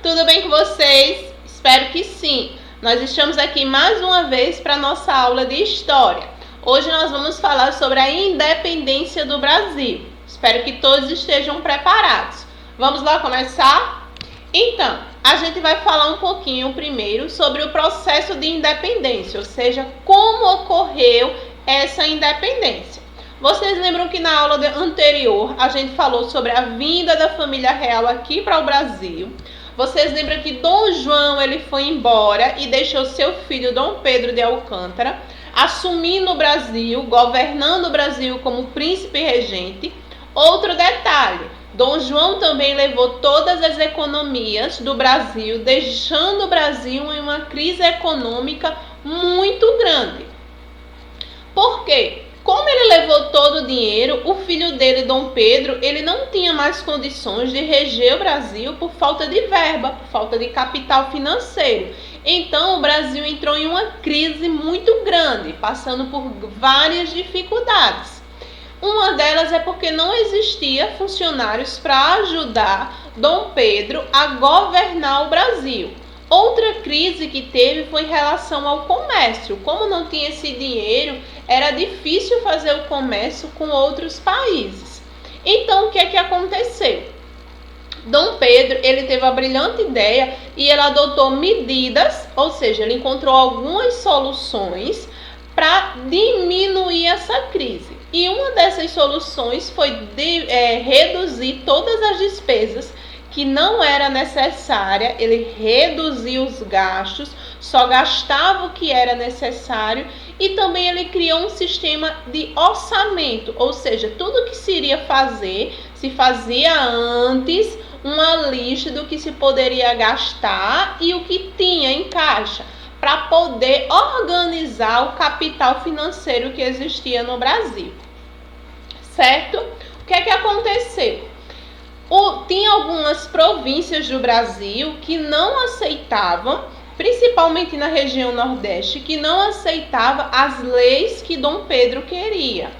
Tudo bem com vocês? Espero que sim. Nós estamos aqui mais uma vez para a nossa aula de História. Hoje nós vamos falar sobre a independência do Brasil. Espero que todos estejam preparados. Vamos lá começar? Então, a gente vai falar um pouquinho primeiro sobre o processo de independência, ou seja, como ocorreu essa independência. Vocês lembram que na aula anterior a gente falou sobre a vinda da família real aqui para o Brasil? Vocês lembram que Dom João ele foi embora e deixou seu filho Dom Pedro de Alcântara assumindo o Brasil, governando o Brasil como príncipe regente. Outro detalhe, Dom João também levou todas as economias do Brasil, deixando o Brasil em uma crise econômica muito grande. Por quê? Como ele levou todo o dinheiro, o filho dele, Dom Pedro, ele não tinha mais condições de reger o Brasil por falta de verba, por falta de capital financeiro. Então, o Brasil entrou em uma crise muito grande, passando por várias dificuldades. Uma delas é porque não existia funcionários para ajudar Dom Pedro a governar o Brasil. Outra crise que teve foi em relação ao comércio. Como não tinha esse dinheiro, era difícil fazer o comércio com outros países. Então, o que é que aconteceu? Dom Pedro, ele teve a brilhante ideia e ele adotou medidas, ou seja, ele encontrou algumas soluções para diminuir essa crise. E uma dessas soluções foi reduzir todas as despesas que não era necessária, ele reduziu os gastos, só gastava o que era necessário e também ele criou um sistema de orçamento, ou seja, tudo que se iria fazer, se fazia antes uma lista do que se poderia gastar e o que tinha em caixa, para poder organizar o capital financeiro que existia no Brasil. Certo? O que é que aconteceu? Tinha algumas províncias do Brasil que não aceitavam, principalmente na região Nordeste, que não aceitava as leis que Dom Pedro queria.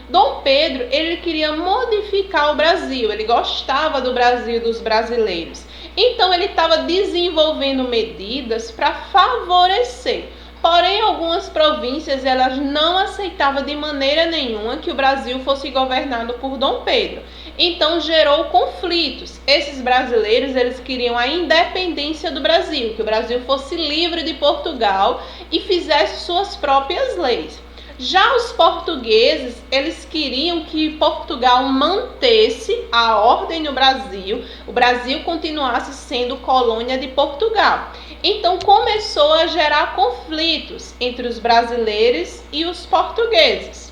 Dom Pedro, ele queria modificar o Brasil, ele gostava do Brasil, dos brasileiros. Então, ele estava desenvolvendo medidas para favorecer. Porém, algumas províncias elas não aceitavam de maneira nenhuma que o Brasil fosse governado por Dom Pedro. Então, gerou conflitos. Esses brasileiros eles queriam a independência do Brasil, que o Brasil fosse livre de Portugal e fizesse suas próprias leis. Já os portugueses, eles queriam que Portugal mantesse a ordem no Brasil, o Brasil continuasse sendo colônia de Portugal. Então começou a gerar conflitos entre os brasileiros e os portugueses.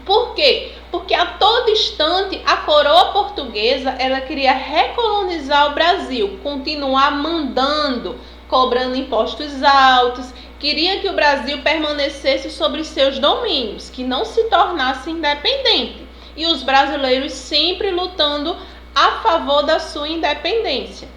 Por quê? Porque a todo instante a coroa portuguesa ela queria recolonizar o Brasil, continuar mandando, cobrando impostos altos, queria que o Brasil permanecesse sobre seus domínios, que não se tornasse independente. E os brasileiros sempre lutando a favor da sua independência.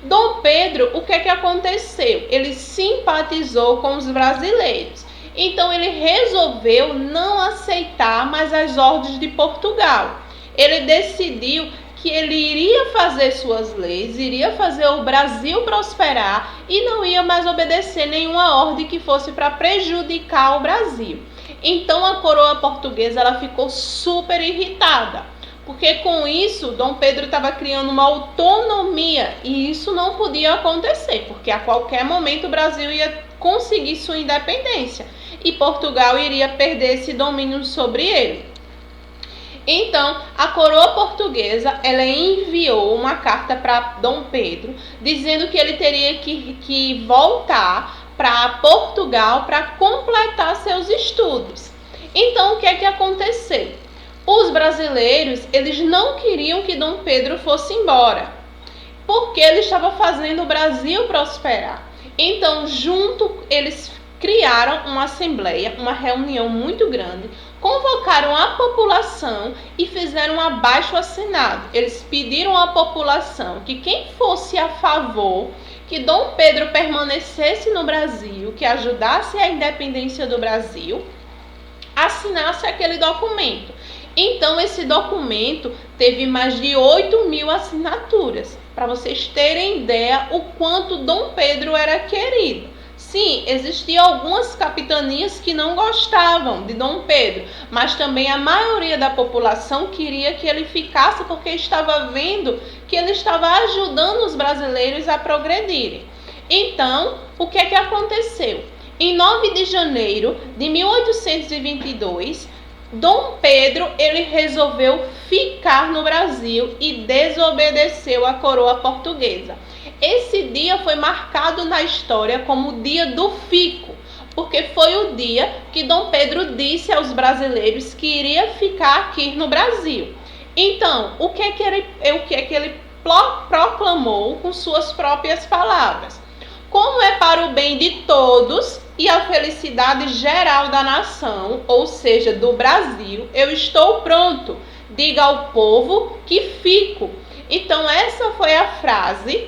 Dom Pedro, o que é que aconteceu? Ele simpatizou com os brasileiros. Então ele resolveu não aceitar mais as ordens de Portugal. Ele decidiu que ele iria fazer suas leis, iria fazer o Brasil prosperar e não ia mais obedecer nenhuma ordem que fosse para prejudicar o Brasil. Então a coroa portuguesa ela ficou super irritada, porque com isso Dom Pedro estava criando uma autonomia e isso não podia acontecer, porque a qualquer momento o Brasil ia conseguir sua independência e Portugal iria perder esse domínio sobre ele. Então, a coroa portuguesa ela enviou uma carta para Dom Pedro, dizendo que ele teria que voltar para Portugal para completar seus estudos. Então, o que é que aconteceu? Os brasileiros eles não queriam que Dom Pedro fosse embora, porque ele estava fazendo o Brasil prosperar. Então, eles criaram uma assembleia, uma reunião muito grande, convocaram a população e fizeram um abaixo-assinado. Eles pediram à população que quem fosse a favor que Dom Pedro permanecesse no Brasil, que ajudasse a independência do Brasil, assinasse aquele documento. Então, esse documento teve mais de 8.000 assinaturas, para vocês terem ideia o quanto Dom Pedro era querido. Sim, existiam algumas capitanias que não gostavam de Dom Pedro, mas também a maioria da população queria que ele ficasse porque estava vendo que ele estava ajudando os brasileiros a progredirem. Então, o que é que aconteceu? Em 9 de janeiro de 1822, Dom Pedro ele resolveu ficar no Brasil e desobedeceu à coroa portuguesa. Esse dia foi marcado na história como o dia do fico, porque foi o dia que Dom Pedro disse aos brasileiros que iria ficar aqui no Brasil. Então, o que é que ele proclamou com suas próprias palavras? Como é para o bem de todos e a felicidade geral da nação, ou seja, do Brasil, eu estou pronto. Diga ao povo que fico. Então, essa foi a frase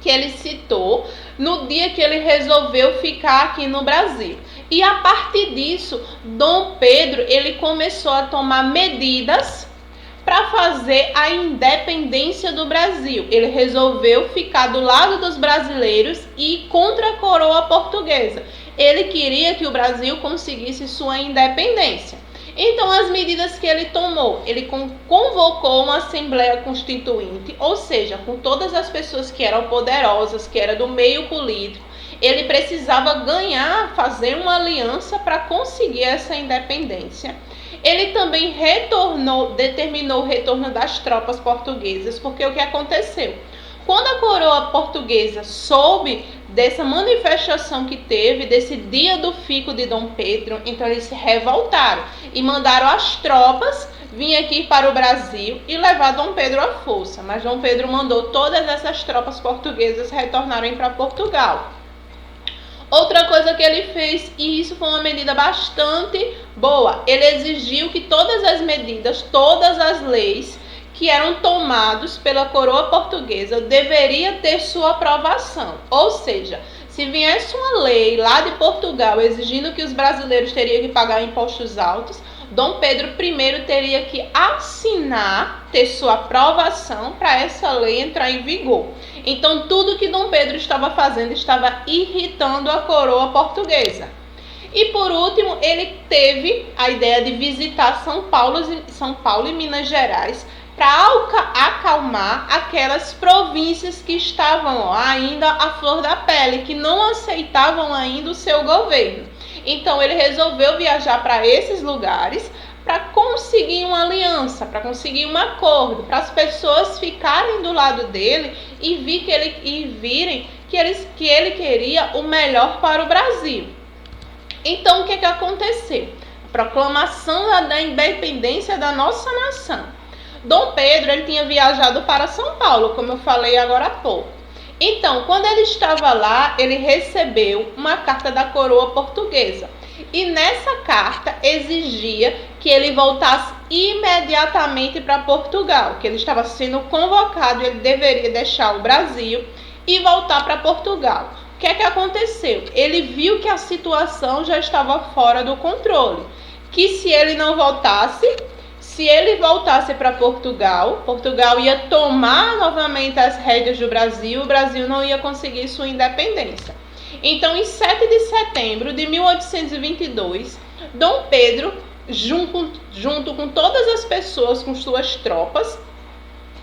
que ele citou no dia que ele resolveu ficar aqui no Brasil. E a partir disso, Dom Pedro ele começou a tomar medidas para fazer a independência do Brasil. Ele resolveu ficar do lado dos brasileiros e contra a coroa portuguesa. Ele queria que o Brasil conseguisse sua independência. Então, as medidas que ele tomou, ele convocou uma Assembleia Constituinte, ou seja, com todas as pessoas que eram poderosas, que eram do meio político. Ele precisava fazer uma aliança para conseguir essa independência. Ele também determinou o retorno das tropas portuguesas, porque o que aconteceu? Quando a coroa portuguesa soube dessa manifestação que teve, desse dia do fico de Dom Pedro, então eles se revoltaram e mandaram as tropas vir aqui para o Brasil e levar Dom Pedro à força. Mas Dom Pedro mandou todas essas tropas portuguesas retornarem para Portugal. Outra coisa que ele fez, e isso foi uma medida bastante boa, ele exigiu que todas as medidas, todas as leis que eram tomados pela coroa portuguesa deveria ter sua aprovação. Ou seja, se viesse uma lei lá de Portugal exigindo que os brasileiros teriam que pagar impostos altos, Dom Pedro I teria que assinar, ter sua aprovação para essa lei entrar em vigor. Então, tudo que Dom Pedro estava fazendo estava irritando a coroa portuguesa. E por último, ele teve a ideia de visitar São Paulo e Minas Gerais para acalmar aquelas províncias que estavam ainda à flor da pele, que não aceitavam ainda o seu governo. Então ele resolveu viajar para esses lugares para conseguir uma aliança, para conseguir um acordo, para as pessoas ficarem do lado dele e virem que ele queria o melhor para o Brasil. Então o que aconteceu? A proclamação da independência da nossa nação. Dom Pedro ele tinha viajado para São Paulo, como eu falei agora há pouco. Então, quando ele estava lá, ele recebeu uma carta da coroa portuguesa. E nessa carta exigia que ele voltasse imediatamente para Portugal, que ele estava sendo convocado, ele deveria deixar o Brasil e voltar para Portugal. O que aconteceu? Ele viu que a situação já estava fora do controle, que se ele voltasse para Portugal, Portugal ia tomar novamente as rédeas do Brasil, o Brasil não ia conseguir sua independência. Então, em 7 de setembro de 1822, Dom Pedro, junto com todas as pessoas, com suas tropas,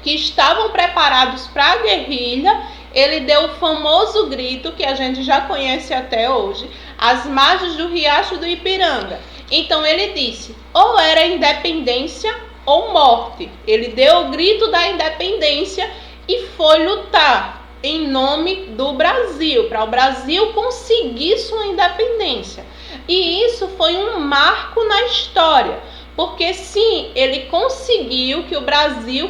que estavam preparados para a guerrilha, ele deu o famoso grito que a gente já conhece até hoje, às margens do Riacho do Ipiranga. Então ele disse, ou era independência ou morte. Ele deu o grito da independência e foi lutar em nome do Brasil, para o Brasil conseguir sua independência. E isso foi um marco na história, porque sim, ele conseguiu que o Brasil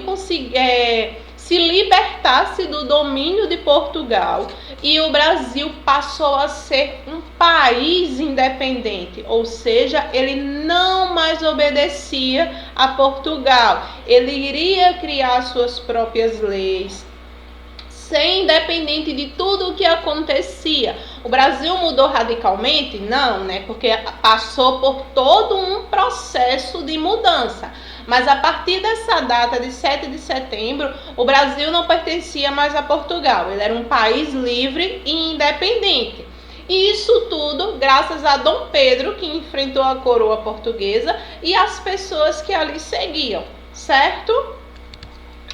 se libertasse do domínio de Portugal e o Brasil passou a ser um país independente, ou seja, ele não mais obedecia a Portugal, ele iria criar suas próprias leis, ser independente de tudo o que acontecia. O Brasil mudou radicalmente? Não, né? Porque passou por todo um processo de mudança. Mas a partir dessa data de 7 de setembro, o Brasil não pertencia mais a Portugal. Ele era um país livre e independente. E isso tudo graças a Dom Pedro, que enfrentou a coroa portuguesa, e as pessoas que ali seguiam, certo?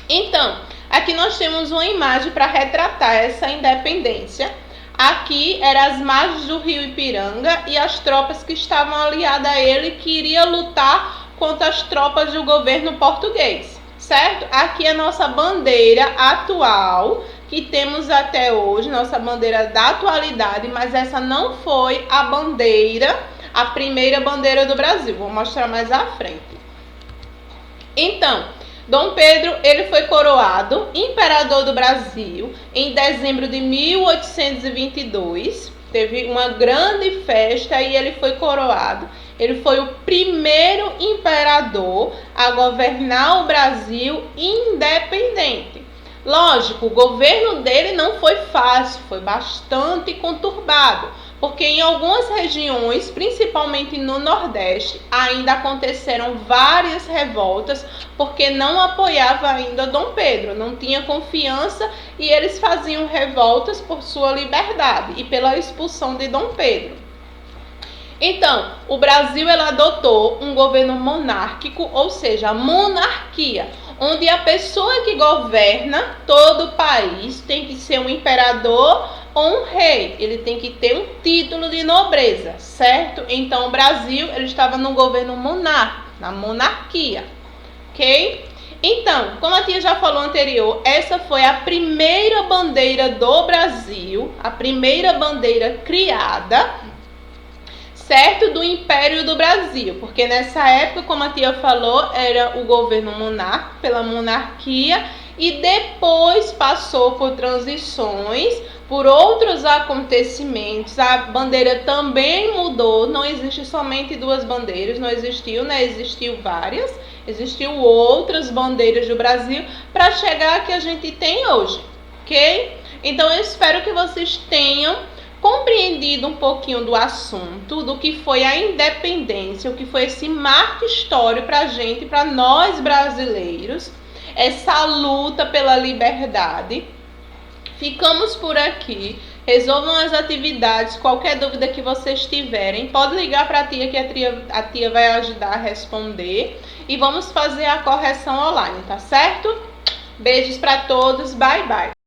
Então, aqui nós temos uma imagem para retratar essa independência. Aqui eram as margens do rio Ipiranga e as tropas que estavam aliadas a ele, que iriam lutar contra as tropas do governo português, certo? Aqui é a nossa bandeira atual, que temos até hoje, nossa bandeira da atualidade, mas essa não foi a bandeira, a primeira bandeira do Brasil. Vou mostrar mais à frente. Então, Dom Pedro, ele foi coroado imperador do Brasil em dezembro de 1822. Teve uma grande festa e ele foi coroado. Ele foi o primeiro imperador a governar o Brasil independente. Lógico, o governo dele não foi fácil, foi bastante conturbado, porque em algumas regiões, principalmente no Nordeste, ainda aconteceram várias revoltas, porque não apoiava ainda Dom Pedro, não tinha confiança e eles faziam revoltas por sua liberdade e pela expulsão de Dom Pedro. Então, o Brasil ele adotou um governo monárquico, ou seja, a monarquia, onde a pessoa que governa todo o país tem que ser um imperador ou um rei. Ele tem que ter um título de nobreza, certo? Então, o Brasil ele estava no governo monárquico, na monarquia, ok? Então, como a tia já falou anterior, essa foi a primeira bandeira do Brasil, a primeira bandeira criada, certo, do Império do Brasil, porque nessa época, como a tia falou, era o governo monárquico, pela monarquia, e depois passou por transições, por outros acontecimentos, a bandeira também mudou, não existe somente duas bandeiras, não existiu, né? Existiu várias, existiu outras bandeiras do Brasil, para chegar a que a gente tem hoje, ok? Então eu espero que vocês tenham compreendido um pouquinho do assunto, do que foi a independência, o que foi esse marco histórico para a gente, para nós brasileiros, essa luta pela liberdade. Ficamos por aqui. Resolvam as atividades, qualquer dúvida que vocês tiverem, pode ligar para a tia que a tia vai ajudar a responder e vamos fazer a correção online, tá certo? Beijos para todos, bye bye!